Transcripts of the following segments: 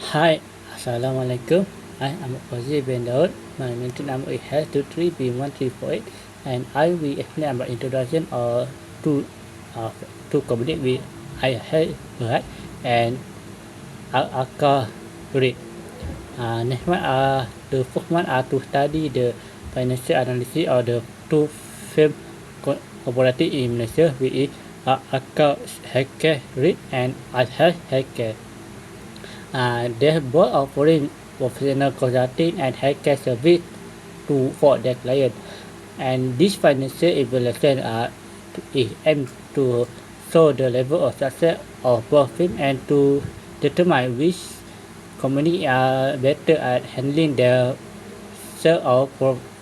Hi, Assalamualaikum. I am Fauzi bin Daud. My mental number is H23B1348, and I will explain about introduction or uh, to complete with I have Berhad and Aqar Reit. Next one the first one are to study the financial analysis or the two firm cooperative in Malaysia, which is Aqar Healthcare Reit and I have Healthcare. They both offering professional consulting and healthcare service for their clients. And this financial evaluation is aimed to show the level of success of both firms and to determine which company are better at handling their sale or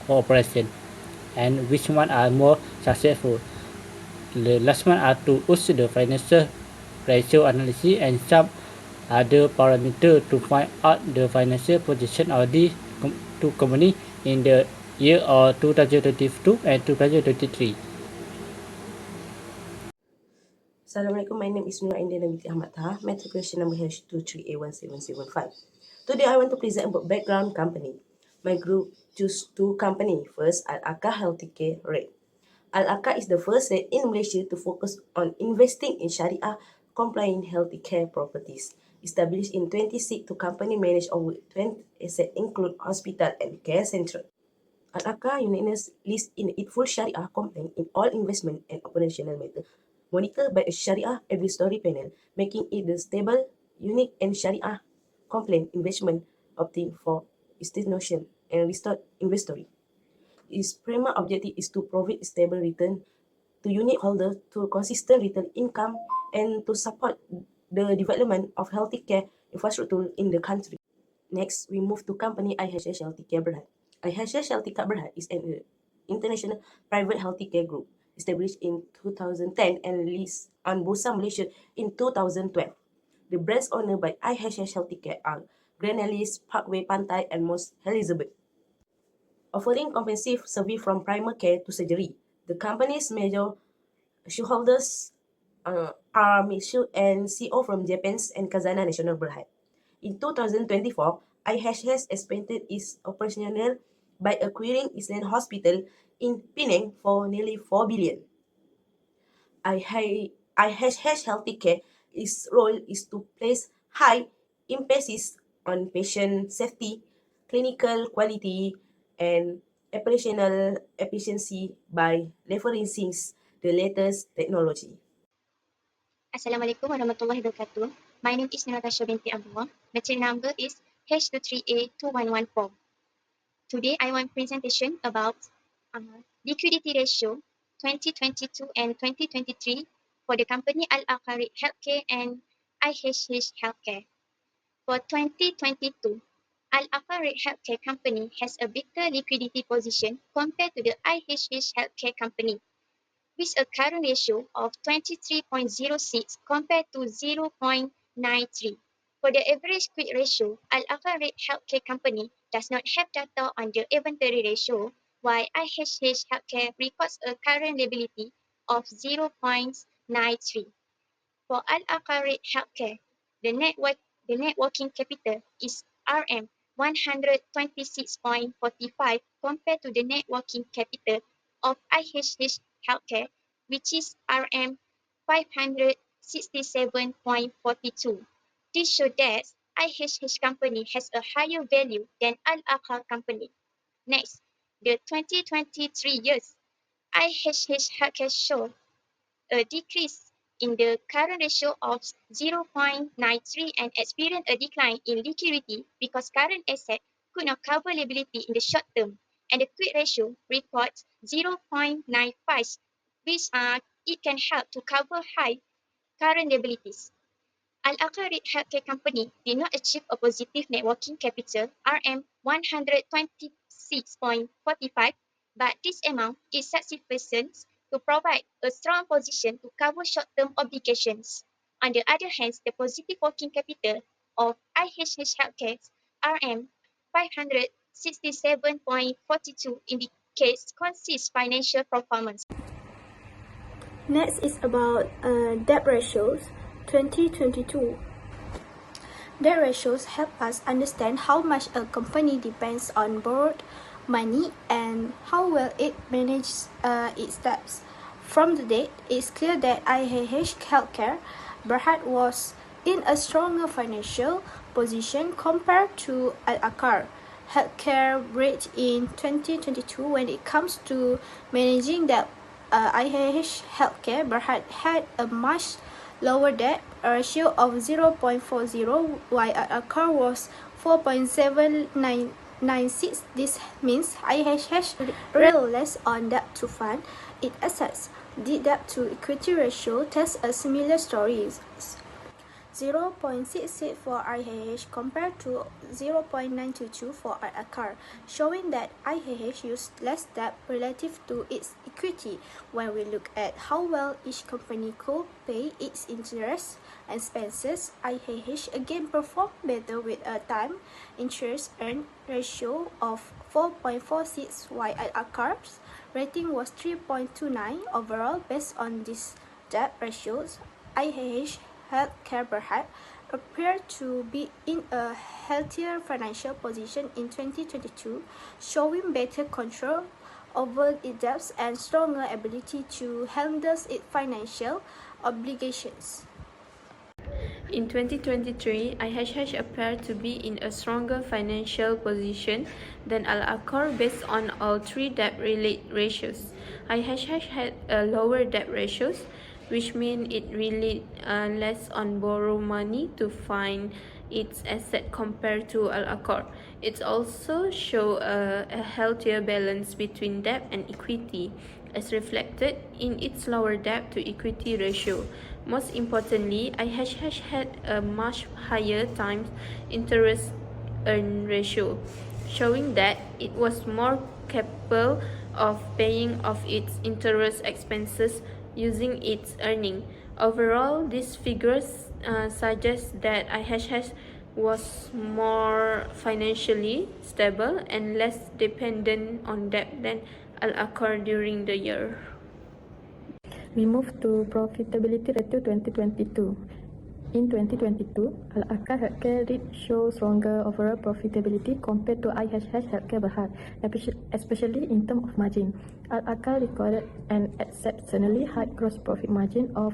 cooperation and which one are more successful. The last one are to use the financial ratio analysis and some other parameters to find out the financial position of the two companies in the year of 2022 and 2023. Assalamualaikum, my name is Nur Aindia Nabiti Ahmad Taha, matriculation number H23A17775. Today I want to present about background company. My group choose two company. First, Aqar Healthcare Reit. Aqar is the first rate in Malaysia to focus on investing in Sharia compliant healthcare properties. Established in 26 to company manage over 20 assets include hospital and care center. Aqar Unitedness list in it full Sharia compliant in all investment and operational matter, monitored by a Sharia advisory panel, making it the stable, unique and Sharia compliant investment opting for institutional and restored investory. Its primary objective is to provide stable return to unit holders through consistent return income and to support the development of healthcare infrastructure in the country. Next, we move to company IHH Healthcare Berhad. IHH Healthcare Berhad is an international private healthcare group established in 2010 and released on Bursa Malaysia in 2012. The brands owned by IHH Healthcare are Granalis, Parkway Pantai, and Most Elizabeth. Offering comprehensive service from primary care to surgery, the company's major shareholders are Mitsubishi and CEO from Japan's and Kazana National Berhad. In 2024, IHS expanded its operational by acquiring Island Hospital in Penang for nearly 4 billion. IHS Healthcare, its role is to place high emphasis on patient safety, clinical quality, and operational efficiency by leveraging the latest technology. Assalamualaikum warahmatullahi wabarakatuh. My name is Natasha binti Abdullah. Material number is H23A2114. Today I want presentation about liquidity ratio 2022 and 2023 for the company Aqar Healthcare and IHH Healthcare. For 2022, Aqar Healthcare Company has a better liquidity position compared to the IHH Healthcare Company, with a current ratio of 23.06 compared to 0.93. For the average quick ratio, Aqar Healthcare Company does not have data on the inventory ratio, while IHH Healthcare records a current liability of 0.93. For Aqar Healthcare, the net working capital is RM 126.45 compared to the net working capital of IHH Healthcare, which is RM 567.42. This shows that IHH company has a higher value than Aqar company. Next, the 2023 years, IHH Healthcare showed a decrease in the current ratio of 0.93 and experienced a decline in liquidity because current asset could not cover liability in the short term, and the quick ratio reports 0.95, which it can help to cover high current liabilities. Aqar Healthcare Company did not achieve a positive net working capital RM 126.45, but this amount is sufficient to provide a strong position to cover short-term obligations. On the other hand, the positive working capital of IHH Healthcare RM 567.42 indicates consistent financial performance. Next is about debt ratios 2022. Debt ratios help us understand how much a company depends on borrowed money and how well it manages its debts. From the date, it's clear that IHH Healthcare Berhad was in a stronger financial position compared to Aqar Healthcare Reit in 2022 when it comes to managing debt. IHH Healthcare Berhad had a much lower debt ratio of 0.40, while Aqar was 4.7996. This means IHH relies less on debt to fund its assets. The debt to equity ratio tells a similar story. 0.66 for IHH compared to 0.922 for Aqar, showing that IHH used less debt relative to its equity. When we look at how well each company could pay its interest and expenses, IHH again performed better with a time interest earned ratio of 4.46, while Aqar's rating was 3.29 overall. Based on these debt ratios, IHH Healthcare Berhad appeared to be in a healthier financial position in 2022, showing better control over its debts and stronger ability to handle its financial obligations. In 2023, IHH appeared to be in a stronger financial position than Aqar based on all three debt-related ratios. IHH had a lower debt ratios, which means it relied less on borrow money to fund its asset compared to Aqar. It also shows a healthier balance between debt and equity, as reflected in its lower debt to equity ratio. Most importantly, IHH had a much higher times interest earn ratio, showing that it was more capable of paying off its interest expenses using its earning. Overall, these figures suggest that IHH was more financially stable and less dependent on debt than Aqar during the year. We move to profitability ratio 2022. In 2022, Aqar Healthcare REIT shows stronger overall profitability compared to IHH Healthcare Berhad, especially in terms of margin. Aqar recorded an exceptionally high gross profit margin of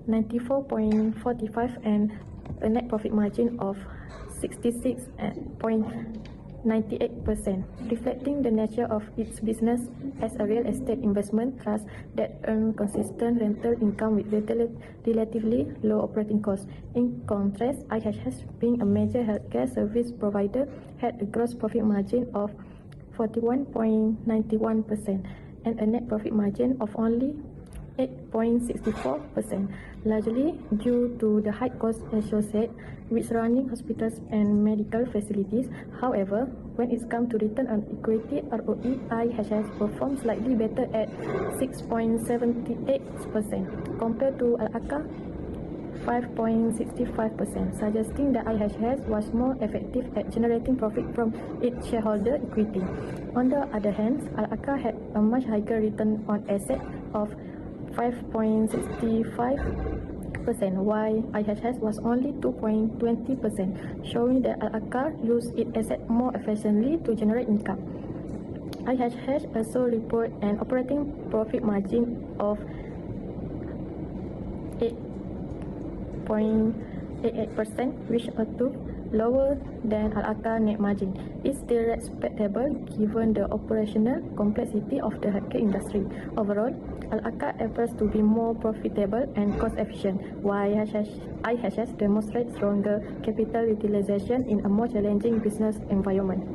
94.45 and a net profit margin of 66.98%, reflecting the nature of its business as a real estate investment trust that earns consistent rental income with relatively low operating costs. In contrast, IHH, being a major healthcare service provider, had a gross profit margin of 41.91% and a net profit margin of only 8.64%, largely due to the high costs associated with running hospitals and medical facilities. However, when it comes to return on equity (ROE), IHH performed slightly better at 6.78% compared to Aqar 5.65%, suggesting that IHH was more effective at generating profit from its shareholder equity. On the other hand, Aqar had a much higher return on asset of 5.65%, while IHH was only 2.20%, showing that Aqar used its asset more efficiently to generate income. IHH also reported an operating profit margin of 8.88%, which is lower than Aqar net margin. It's still respectable given the operational complexity of the healthcare industry. Overall, Aqar appears to be more profitable and cost efficient, while IHH demonstrates stronger capital utilization in a more challenging business environment.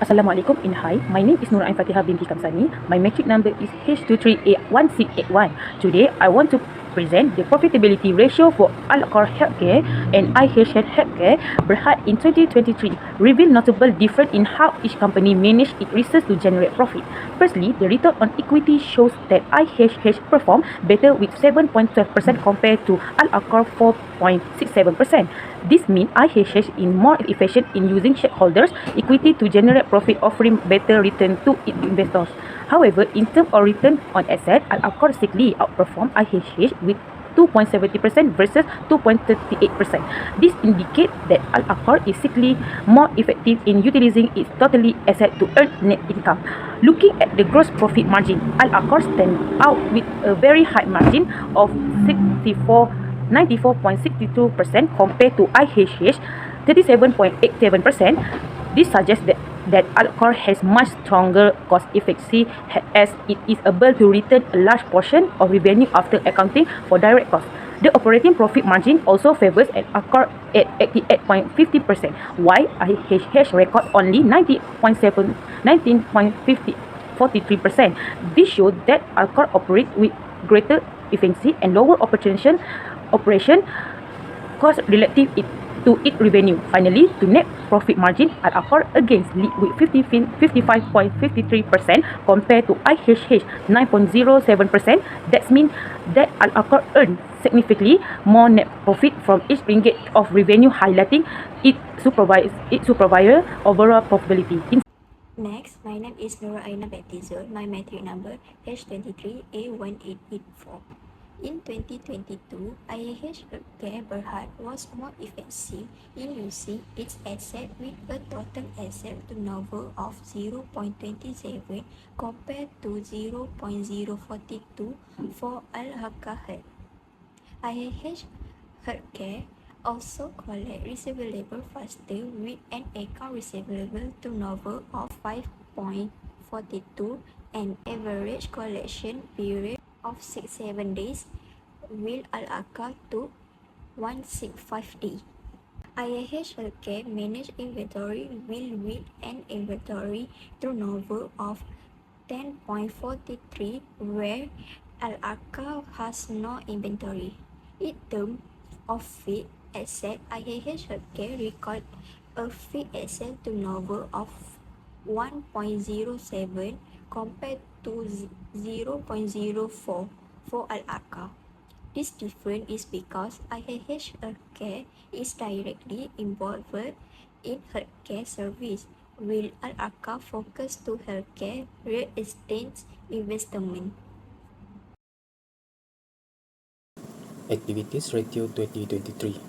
Assalamualaikum and hi, my name is Nurain Fatihah binti Kamsani. My matric number is H23A1681. Today, I want to present the profitability ratio for Aqar Healthcare and IHH Healthcare Berhad in 2023, reveal notable difference in how each company managed its research to generate profit. Firstly, the return on equity shows that IHH performed better with 7.12% compared to Aqar 4.67%. This means IHH is more efficient in using shareholders' equity to generate profit, offering better return to its investors. However, in terms of return on asset, Aqar significantly outperformed IHH with 2.70% versus 2.38%. This indicates that Al-Aqar is simply more effective in utilizing its totally asset to earn net income. Looking at the gross profit margin, Al-Aqar stands out with a very high margin of 94.62% compared to IHH 37.87%. This suggests that Al-Aqar has much stronger cost efficiency as it is able to return a large portion of revenue after accounting for direct costs. The operating profit margin also favors Al-Aqar at 88.50%, while IHH record only 19.43%. This shows that Al-Aqar operates with greater efficiency and lower operation cost relative to its revenue. Finally, to net profit margin, Al-Aqar again lead with 55.53% compared to IHH 9.07%. That means that Al-Aqar earned significantly more net profit from each ringgit of revenue, highlighting its superior overall profitability. Next, my name is Nura Aina Baptizul. My matric number H23A1884. In 2022, IAH Berhad was more effective in using its asset with a total asset to turnover of 0.27 compared to 0.042 for Al-Aqar. IAH Healthcare also collect receivable faster with an account receivable turnover of 5.42 and average collection period of 6-7 days, while Al-Aqar took 165 days. IAH Healthcare manage inventory with an inventory turnover of 10.43, where Al-Aqar has no inventory. In terms of fixed asset, IAH Healthcare record a fixed asset turnover of 1.07 compared to 0.04 for Al-Aqar. This difference is because IAH Healthcare is directly involved in healthcare service, while Al-Aqar focus to healthcare real estate investment. Activities Ratio 2023.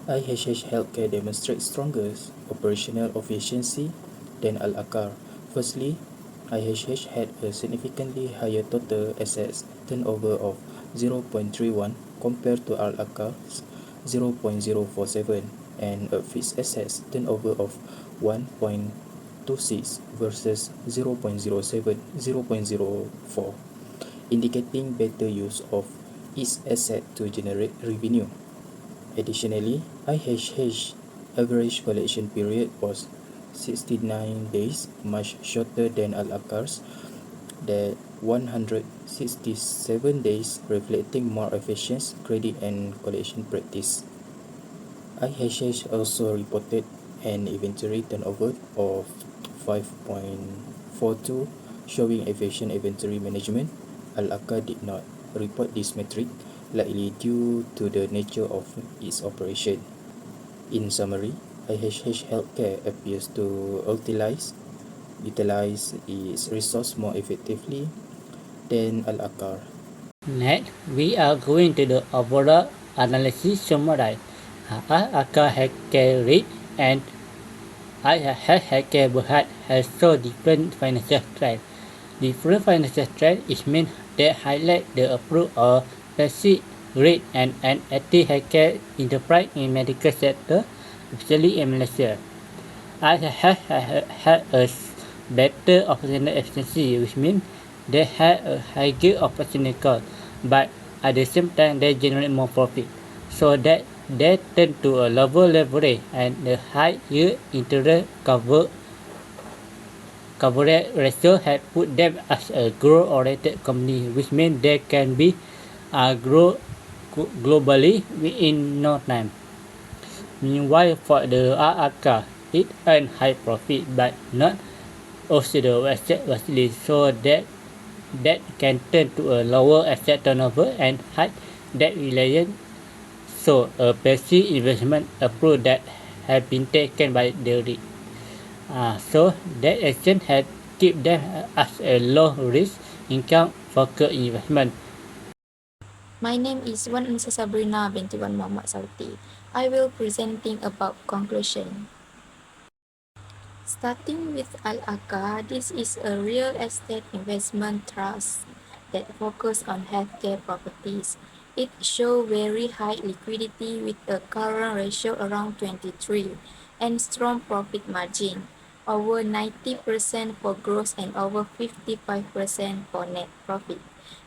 IHH Healthcare demonstrates stronger operational efficiency than Al-Aqar. Firstly, IHH had a significantly higher total assets turnover of 0.31 compared to Al-Aqar's 0.047 and a fixed assets turnover of 1.26 versus 0.04, indicating better use of its asset to generate revenue. Additionally, IHH average collection period was 69 days, much shorter than Al-Aqar's, that 167 days, reflecting more efficient credit and collection practice. IHH also reported an inventory turnover of 5.42, showing efficient inventory management. Al-Aqar did not report this metric, likely due to the nature of its operation. In summary, IHH Healthcare appears to utilize its resource more effectively than Al-Aqar. Next, we are going to the overall analysis summary. Aqar Healthcare Reit and IHH Healthcare Berhad has so different financial strength. Different financial strength is meant that highlight the approach of basic Reit and an active healthcare enterprise in medical sector, especially in Malaysia. IHH had a better operational efficiency, which means they had a higher operational cost, but at the same time they generate more profit, so that they tend to a lower leverage and the higher interest coverage ratio had put them as a growth-oriented company, which means they can be grow globally within no time. Meanwhile, for the Aqar, it earned high profit but not also the asset vastly, so that can turn to a lower asset turnover and high debt reliance. So a passive investment approach that have been taken by the REIT. So that action had keep them as a low risk income focused investment. My name is Wan Unsa Sabrina binti Wan Muhammad Sauti. I will presenting about conclusion. Starting with Aqar, this is a real estate investment trust that focus on healthcare properties. It shows very high liquidity with a current ratio around 23 and strong profit margin, over 90% for gross and over 55% for net profit.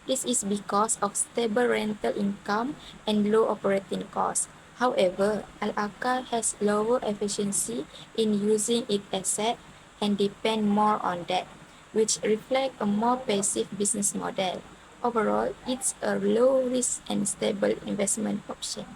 This is because of stable rental income and low operating costs. However, Aqar has lower efficiency in using its asset and depend more on debt, which reflect a more passive business model. Overall, it's a low risk and stable investment option.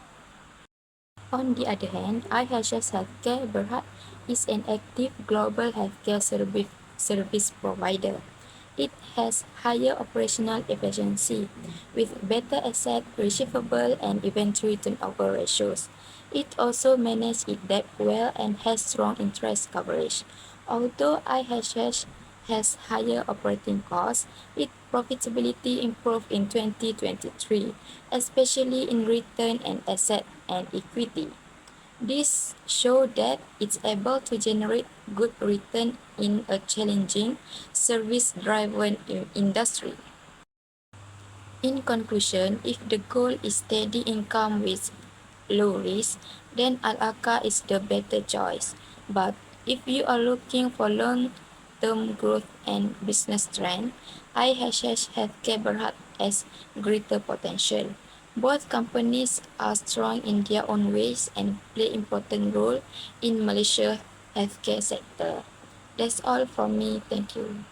On the other hand, IHS Healthcare Berhad is an active global healthcare service provider. It has higher operational efficiency with better asset, receivable, and inventory turnover ratios. It also manages its debt well and has strong interest coverage. Although IHS has higher operating costs, its profitability improved in 2023, especially in return on asset and equity. This shows that it's able to generate good return in a challenging, service-driven industry. In conclusion, if the goal is steady income with low risk, then Aqar is the better choice. But if you are looking for long-term growth and business trend, IHS Healthcare Berhad has greater potential. Both companies are strong in their own ways and play important role in Malaysia healthcare sector. That's all from me. Thank you.